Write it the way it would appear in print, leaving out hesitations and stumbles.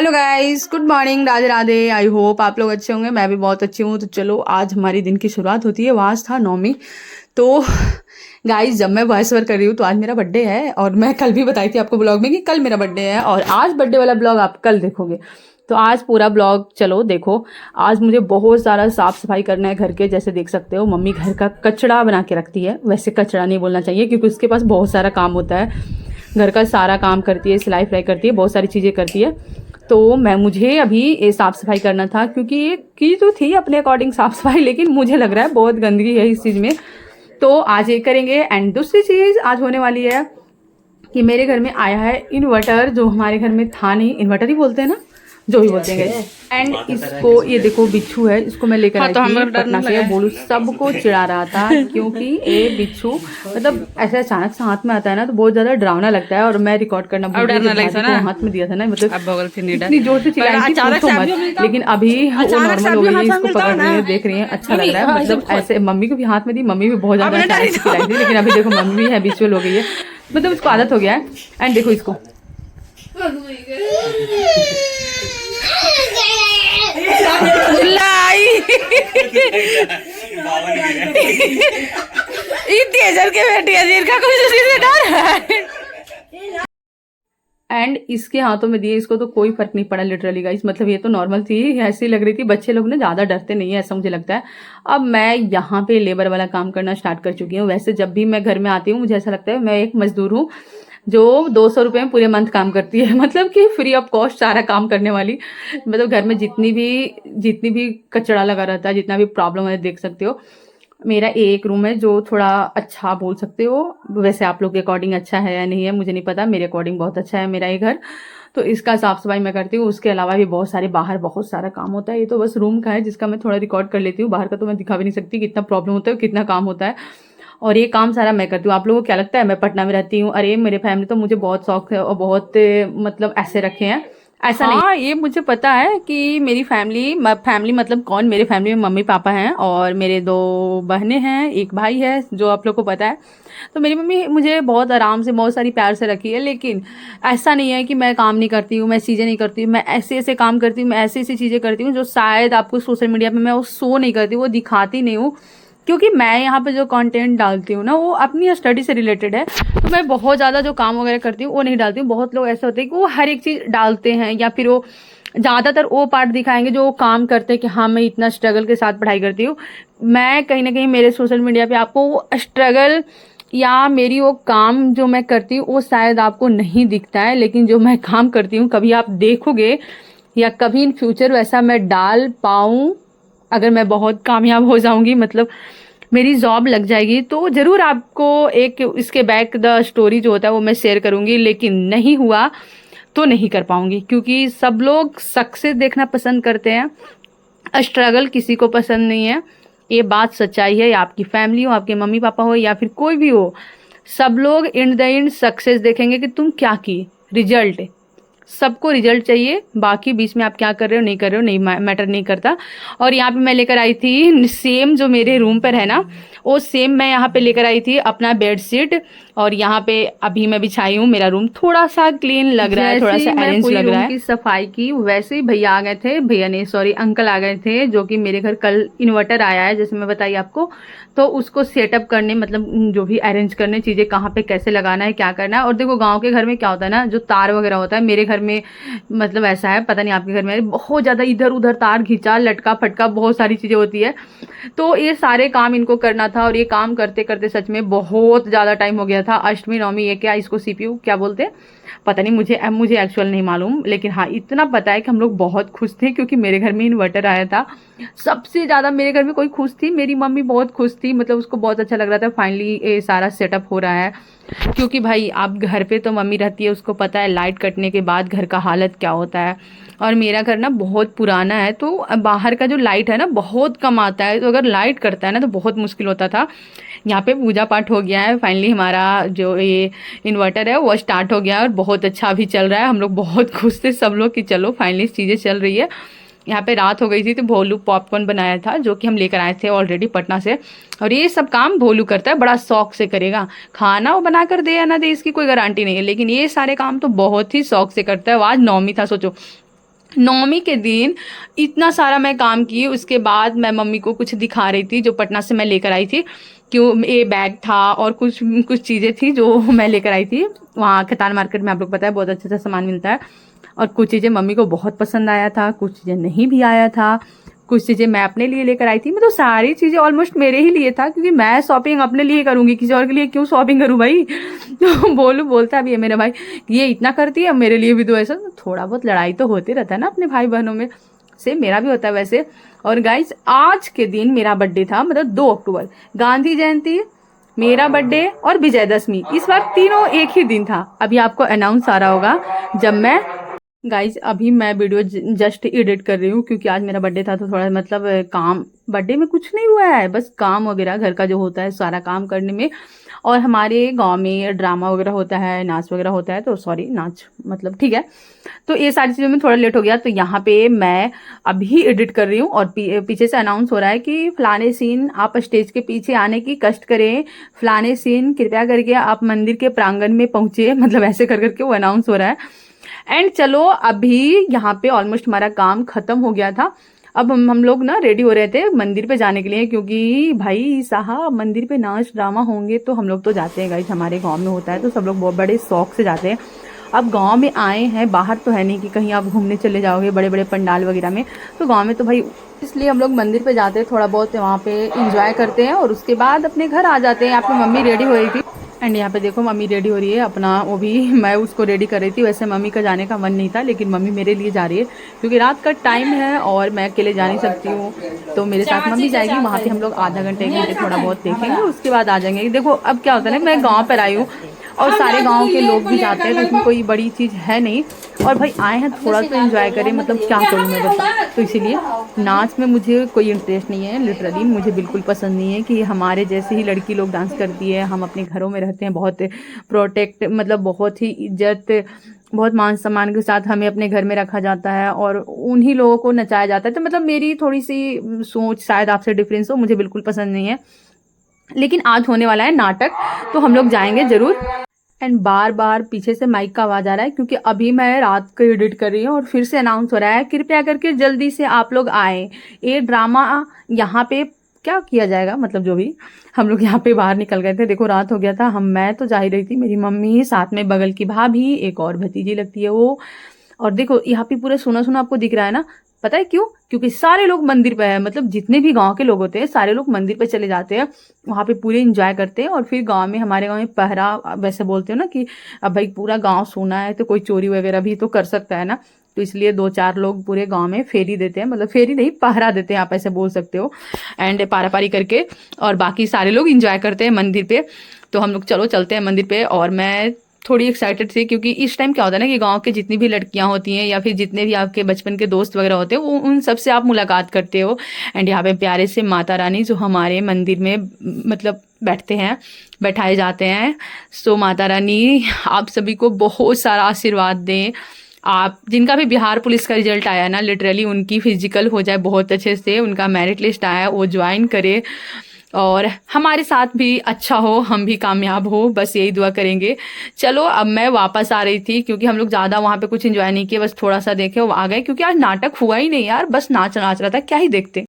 Hello guys, good morning, Radhe Radhe. I hope आप लोग अच्छे होंगे, मैं भी बहुत अच्छी हूँ। तो चलो, आज हमारी दिन की शुरुआत होती है। वो आज था नौमी। तो गाइस, जब मैं वॉइस ओवर कर रही हूँ तो आज मेरा बर्थडे है, और मैं कल भी बताई थी आपको ब्लॉग में कि कल मेरा बर्थडे है, और आज बर्थडे वाला ब्लॉग आप कल देखोगे। तो आज पूरा ब्लॉग चलो देखो। आज मुझे बहुत सारा साफ सफाई करना है घर के। जैसे देख सकते हो, मम्मी घर का कचरा बना के रखती है। वैसे कचरा नहीं बोलना चाहिए, क्योंकि उसके पास बहुत सारा काम होता है। घर का सारा काम करती है, सिलाई फ्राई करती है, बहुत सारी चीज़ें करती है। तो मुझे अभी ये साफ़ सफाई करना था, क्योंकि ये की तो थी अपने अकॉर्डिंग साफ़ सफाई, लेकिन मुझे लग रहा है बहुत गंदगी है इस चीज़ में। तो आज ये करेंगे। एंड दूसरी चीज़ आज होने वाली है कि मेरे घर में आया है इन्वर्टर, जो हमारे घर में था नहीं। इन्वर्टर ही बोलते हैं ना, जो भी बोलते हैं। एंड इसको ये देखो, बिच्छू है, इसको मैं लेकर आई थी पटना से। बोलू सबको चिढ़ा रहा था, क्योंकि ये बिच्छू मतलब ऐसे अचानक से हाथ में आता है ना, तो बहुत ज्यादा डरावना लगता है। और मैं रिकॉर्ड करना भूल गई, हाथ में दिया था ना, मतलब इतनी जोर से चिल्लाई थी, पूछो मत। लेकिन अभी वो नॉर्मल हो गई है, इसको पकड़ रही है, देख रही है, अच्छा लग रहा है। मतलब ऐसे मम्मी को भी हाथ में दी, मम्मी भी बहुत ज्यादा अचानक से चिल्लाई थी, लेकिन अभी देखो मम्मी भी हैबिचुअल हो गई है, मतलब उसको आदत हो गया है। एंड देखो इसको, एंड इसके हाथों में दिए, इसको तो कोई फर्क नहीं पड़ा लिटरली गाइस। मतलब ये तो नॉर्मल थी, ऐसी लग रही थी। बच्चे लोग ना ज्यादा डरते नहीं है, ऐसा मुझे लगता है। अब मैं यहाँ पे लेबर वाला काम करना स्टार्ट कर चुकी हूँ। वैसे जब भी मैं घर में आती हूँ, मुझे ऐसा लगता है मैं एक मजदूर हूँ जो 200 रुपये में पूरे मंथ काम करती है। मतलब कि फ्री ऑफ कॉस्ट सारा काम करने वाली। मतलब घर में जितनी भी कचरा लगा रहता है, जितना भी प्रॉब्लम है, देख सकते हो। मेरा एक रूम है जो थोड़ा अच्छा बोल सकते हो। वैसे आप लोग के अकॉर्डिंग अच्छा है या नहीं है मुझे नहीं पता, मेरे अकॉर्डिंग बहुत अच्छा है मेरा ये घर। तो इसका साफ सफाई मैं करती हूँ। उसके अलावा भी बहुत सारे बाहर बहुत सारा काम होता है। ये तो बस रूम का है, जिसका मैं थोड़ा रिकॉर्ड कर लेती हूँ। बाहर का तो मैं दिखा भी नहीं सकती, कितना प्रॉब्लम होता है, कितना काम होता है। और ये काम सारा मैं करती हूँ। आप लोगों को क्या लगता है मैं पटना में रहती हूँ? अरे मेरे फैमिली तो मुझे बहुत शौक है, और बहुत मतलब ऐसे रखे हैं, ऐसा नहीं। हाँ, ये मुझे पता है कि मेरी फैमिली मतलब कौन। मेरे फैमिली में मम्मी पापा हैं, और मेरे 2 बहनें हैं, एक भाई है, जो आप लोग को पता है। तो मेरी मम्मी मुझे बहुत आराम से, बहुत सारी प्यार से रखी है। लेकिन ऐसा नहीं है कि मैं काम नहीं करती हूँ, मैं चीज़ें नहीं करती हूँ। मैं ऐसे ऐसे काम करती हूँ, मैं ऐसी ऐसी चीज़ें करती हूँ जो शायद आपको सोशल मीडिया पर मैं वो शो नहीं करती, वो दिखाती नहीं हूँ। क्योंकि मैं यहाँ पे जो कंटेंट डालती हूँ ना, वो अपनी स्टडी से रिलेटेड है। तो मैं बहुत ज़्यादा जो काम वगैरह करती हूँ वो नहीं डालती हूँ। बहुत लोग ऐसे होते हैं कि वो हर एक चीज़ डालते हैं, या फिर वो ज़्यादातर वो पार्ट दिखाएंगे जो वो काम करते हैं कि हाँ मैं इतना स्ट्रगल के साथ पढ़ाई करती हूँ। मैं कहीं ना कहीं मेरे सोशल मीडिया पे आपको वो स्ट्रगल या मेरी वो काम जो मैं करती हूँ वो शायद आपको नहीं दिखता है। लेकिन जो मैं काम करती हूँ कभी आप देखोगे, या कभी इन फ्यूचर वैसा मैं डाल पाऊँ, अगर मैं बहुत कामयाब हो जाऊंगी, मतलब मेरी जॉब लग जाएगी, तो ज़रूर आपको एक इसके बैक द स्टोरी जो होता है वो मैं शेयर करूंगी। लेकिन नहीं हुआ तो नहीं कर पाऊंगी, क्योंकि सब लोग सक्सेस देखना पसंद करते हैं, स्ट्रगल किसी को पसंद नहीं है। ये बात सच्चाई है। आपकी फैमिली हो, आपके मम्मी पापा हो, या फिर कोई भी हो, सब लोग इन द एंड सक्सेस देखेंगे कि तुम क्या की, रिजल्ट। सबको रिजल्ट चाहिए, बाकी बीच में आप क्या कर रहे हो नहीं कर रहे हो नहीं मैटर नहीं करता। और यहाँ पे मैं लेकर आई थी सेम जो मेरे रूम पर है ना, वो सेम मैं यहाँ पे लेकर आई थी अपना बेडशीट। और यहाँ पे अभी मैं बिछाई हूँ। मेरा रूम थोड़ा सा क्लीन लग रहा है, थोड़ा सा अरेंज लग रहा है। की सफाई की, वैसे ही भैया आ गए थे, भैया नहीं सॉरी अंकल आ गए थे, जो कि मेरे घर कल इन्वर्टर आया है जैसे मैं बताई आपको। तो उसको सेटअप करने, मतलब जो भी अरेंज करने, चीज़ें कहाँ पे कैसे लगाना है, क्या करना है। और देखो गांव के घर में क्या होता है ना, जो तार वगैरह होता है, मेरे घर में मतलब ऐसा है, पता नहीं आपके घर में, बहुत ज़्यादा इधर उधर तार खींचा, लटका फटका, बहुत सारी चीज़ें होती है। तो ये सारे काम इनको करना था, और ये काम करते करते सच में बहुत ज़्यादा टाइम हो गया था। अष्टमी नवमी, ये क्या इसको सीपीयू क्या बोलते हैं पता नहीं, मुझे एक्चुअल नहीं मालूम। लेकिन हाँ इतना पता है कि हम लोग बहुत खुश थे, क्योंकि मेरे घर में इन्वर्टर आया था। सबसे ज़्यादा मेरे घर में कोई खुश थी, मेरी मम्मी बहुत खुश थी। मतलब उसको बहुत अच्छा लग रहा था, फाइनली ये सारा सेटअप हो रहा है। क्योंकि भाई आप घर पे तो मम्मी रहती है, उसको पता है लाइट कटने के बाद घर का हालत क्या होता है। और मेरा घर ना बहुत पुराना है, तो बाहर का जो लाइट है ना बहुत कम आता है। तो अगर लाइट करता है ना तो बहुत मुश्किल होता था। यहाँ पे पूजा पाठ हो गया है फाइनली, हमारा जो ये इन्वर्टर है वो स्टार्ट हो गया है, और बहुत अच्छा भी चल रहा है। हम लोग बहुत खुश थे सब लोग कि चलो फाइनली चीज़ें चल रही है। यहाँ पे रात हो गई थी, तो भोलू पॉपकॉर्न बनाया था, जो कि हम लेकर आए थे ऑलरेडी पटना से। और ये सब काम भोलू करता है, बड़ा शौक से करेगा। खाना वो बना कर दे या ना दे इसकी कोई गारंटी नहीं है, लेकिन ये सारे काम तो बहुत ही शौक से करता है। आज नौमी था, सोचो नौमी के दिन इतना सारा मैं काम की। उसके बाद मैं मम्मी को कुछ दिखा रही थी जो पटना से मैं लेकर आई थी, क्यों ये बैग था और कुछ कुछ चीज़ें थी जो मैं लेकर आई थी। वहाँ खतान मार्केट में आप लोग पता है बहुत अच्छा अच्छा सामान मिलता है, और कुछ चीज़ें मम्मी को बहुत पसंद आया था, कुछ चीज़ें नहीं भी आया था, कुछ चीज़ें मैं अपने लिए लेकर आई थी। मैं तो सारी चीज़ें ऑलमोस्ट मेरे ही लिए था, क्योंकि मैं शॉपिंग अपने लिए करूँगी, किसी और के लिए क्यों शॉपिंग करूँ भाई। तो बोलता भी है मेरा भाई, ये इतना करती है मेरे लिए भी तो ऐसा। थोड़ा बहुत लड़ाई तो होते रहता है ना अपने भाई बहनों में, सेम मेरा भी होता है वैसे। और गाइज आज के दिन मेरा बर्थडे था, मतलब 2 अक्टूबर, गांधी जयंती, मेरा बर्थडे और विजयदशमी, इस बार तीनों एक ही दिन था। अभी आपको अनाउंस आ रहा होगा जब मैं, गाइज अभी मैं वीडियो जस्ट एडिट कर रही हूँ, क्योंकि आज मेरा बर्थडे था तो थोड़ा मतलब काम, बर्थडे में कुछ नहीं हुआ है, बस काम वगैरह घर का जो होता है सारा काम करने में। और हमारे गांव में ड्रामा वगैरह होता है, नाच वगैरह होता है, तो सॉरी नाच मतलब ठीक है, तो ये सारी चीज़ों में थोड़ा लेट हो गया। तो यहाँ पे मैं अभी एडिट कर रही हूँ और पीछे से अनाउंस हो रहा है कि फलाने सीन आप स्टेज के पीछे आने की कष्ट करें, फलाने सीन कृपया करके आप मंदिर के प्रांगण में पहुंचे, मतलब ऐसे कर करके वो अनाउंस हो रहा है। एंड चलो अभी यहाँ पे ऑलमोस्ट हमारा काम खत्म हो गया था। अब हम लोग ना रेडी हो रहे थे मंदिर पे जाने के लिए, क्योंकि भाई साहब मंदिर पे नाच ड्रामा होंगे तो हम लोग तो जाते हैं गाइस, हमारे गांव में होता है तो सब लोग बहुत बड़े शौक से जाते हैं। अब गांव में आए हैं, बाहर तो है नहीं कि कहीं आप घूमने चले जाओगे बड़े बड़े पंडाल वगैरह में, तो गांव में तो भाई इसलिए हम लोग मंदिर पे जाते हैं, थोड़ा बहुत वहाँ पे इंजॉय करते हैं और उसके बाद अपने घर आ जाते हैं। यहाँ पे मम्मी रेडी हो रही थी, एंड यहाँ पे देखो मम्मी रेडी हो रही है अपना, वो भी मैं उसको रेडी कर रही थी। वैसे मम्मी का जाने का मन नहीं था, लेकिन मम्मी मेरे लिए जा रही है क्योंकि रात का टाइम है और मैं अकेले जा नहीं सकती हूँ, तो मेरे साथ मम्मी जाएगी। वहाँ पे हम लोग आधा घंटे घंटे थोड़ा बहुत देखेंगे, उसके बाद आ जाएंगे। देखो अब क्या होता है ना, मैं गाँव पर आई हूँ और सारे गांव के लोग भी जाते हैं, तो इसमें कोई बड़ी चीज़ है नहीं, और भाई आए हैं थोड़ा तो एंजॉय करें, मतलब क्या करूँ मैं बता। तो इसीलिए नाच में मुझे कोई इंटरेस्ट नहीं है, लिटरली मुझे बिल्कुल पसंद नहीं है कि हमारे जैसे ही लड़की लोग डांस करती है। हम अपने घरों में रहते हैं, बहुत प्रोटेक्ट, मतलब बहुत ही इज्जत, बहुत मान सम्मान के साथ हमें अपने घर में रखा जाता है और उन्हीं लोगों को नचाया जाता है। तो मतलब मेरी थोड़ी सी सोच शायद आपसे डिफरेंस हो, मुझे बिल्कुल पसंद नहीं है। लेकिन आज होने वाला है नाटक, तो हम लोग जाएंगे जरूर। एंड बार बार पीछे से माइक का आवाज आ रहा है, क्योंकि अभी मैं रात को एडिट कर रही हूँ और फिर से अनाउंस हो रहा है कृपया करके जल्दी से आप लोग आए, ये ड्रामा यहाँ पे क्या किया जाएगा, मतलब जो भी। हम लोग यहाँ पे बाहर निकल गए थे, देखो रात हो गया था, मैं तो जा ही रही थी, मेरी मम्मी, साथ में बगल की भाभी, एक और भतीजी लगती है वो। और देखो यहाँ पे पूरा सोना सोना आपको दिख रहा है ना, पता है क्यों? क्योंकि सारे लोग मंदिर पे है, मतलब जितने भी गांव के लोग होते हैं सारे लोग मंदिर पे चले जाते हैं, वहाँ पे पूरे एंजॉय करते हैं। और फिर गांव में, हमारे गांव में पहरा, वैसे बोलते हो ना कि अब भाई पूरा गांव सोना है तो कोई चोरी वगैरह भी तो कर सकता है ना, तो इसलिए 2-4 लोग पूरे गांव में फेरी देते हैं, मतलब फेरी नहीं पहरा देते हैं, आप ऐसे बोल सकते हो, एंड पारा पारी करके, और बाकी सारे लोग इंजॉय करते हैं मंदिर पे। तो हम लोग चलो चलते हैं मंदिर पे। और मैं थोड़ी एक्साइटेड थी, क्योंकि इस टाइम क्या होता है ना कि गांव के जितनी भी लड़कियां होती हैं या फिर जितने भी आपके बचपन के दोस्त वगैरह होते हैं, वो उन सब से आप मुलाकात करते हो। एंड यहाँ पे प्यारे से माता रानी जो हमारे मंदिर में मतलब बैठते हैं, बैठाए जाते हैं। सो माता रानी आप सभी को बहुत सारा आशीर्वाद दें। आप जिनका भी बिहार पुलिस का रिजल्ट आया ना, लिटरली उनकी फिजिकल हो जाए बहुत अच्छे से, उनका मेरिट लिस्ट आया वो ज्वाइन करे और हमारे साथ भी अच्छा हो, हम भी कामयाब हो, बस यही दुआ करेंगे। चलो अब मैं वापस आ रही थी, क्योंकि हम लोग ज़्यादा वहाँ पे कुछ एंजॉय नहीं किया, बस थोड़ा सा देखे और आ गए, क्योंकि आज नाटक हुआ ही नहीं यार, बस नाच नाच रहा था, क्या ही देखते।